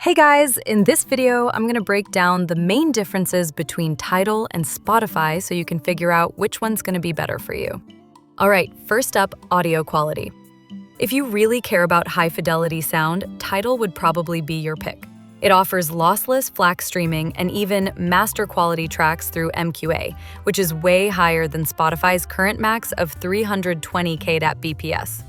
Hey guys, in this video, I'm gonna break down the main differences between Tidal and Spotify so you can figure out which one's gonna be better for you. All right, first up, audio quality. If you really care about high fidelity sound, Tidal would probably be your pick. It offers lossless FLAC streaming and even master quality tracks through MQA, which is way higher than Spotify's current max of 320 kbps.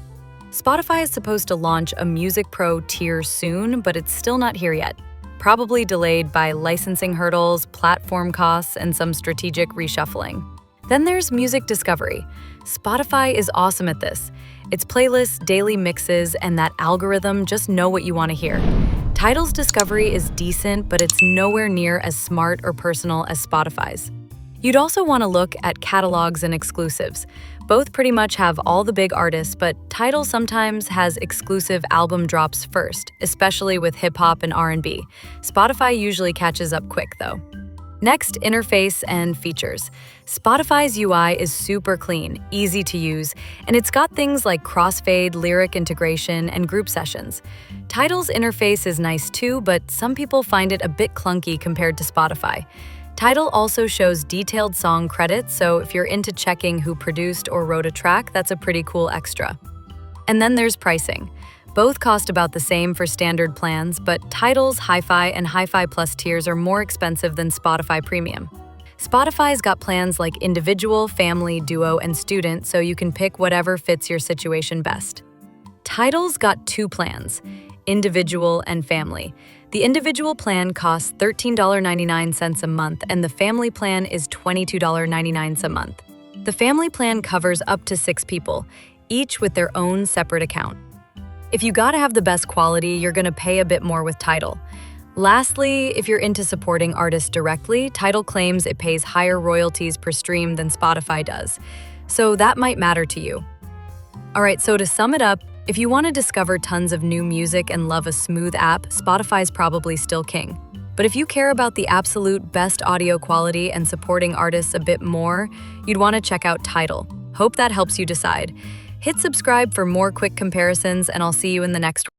Spotify is supposed to launch a Music Pro tier soon, but it's still not here yet. Probably delayed by licensing hurdles, platform costs, and some strategic reshuffling. Then there's music discovery. Spotify is awesome at this. Its playlists, daily mixes, and that algorithm just know what you want to hear. Tidal's discovery is decent, but it's nowhere near as smart or personal as Spotify's. You'd also want to look at catalogs and exclusives. Both pretty much have all the big artists, but Tidal sometimes has exclusive album drops first, especially with hip-hop and R&B. Spotify usually catches up quick, though. Next, interface and features. Spotify's UI is super clean, easy to use, and it's got things like crossfade, lyric integration, and group sessions. Tidal's interface is nice too, but some people find it a bit clunky compared to Spotify. Tidal also shows detailed song credits, so if you're into checking who produced or wrote a track, that's a pretty cool extra. And then there's pricing. Both cost about the same for standard plans, but Tidal's Hi-Fi and Hi-Fi Plus tiers are more expensive than Spotify Premium. Spotify's got plans like Individual, Family, Duo, and Student, so you can pick whatever fits your situation best. Tidal's got two plans, Individual and Family. The individual plan costs $13.99 a month, and the family plan is $22.99 a month. The family plan covers up to 6 people, each with their own separate account. If you gotta have the best quality, you're gonna pay a bit more with Tidal. Lastly, if you're into supporting artists directly, Tidal claims it pays higher royalties per stream than Spotify does, so that might matter to you. All right, so to sum it up, if you want to discover tons of new music and love a smooth app, Spotify's probably still king. But if you care about the absolute best audio quality and supporting artists a bit more, you'd want to check out Tidal. Hope that helps you decide. Hit subscribe for more quick comparisons, and I'll see you in the next one.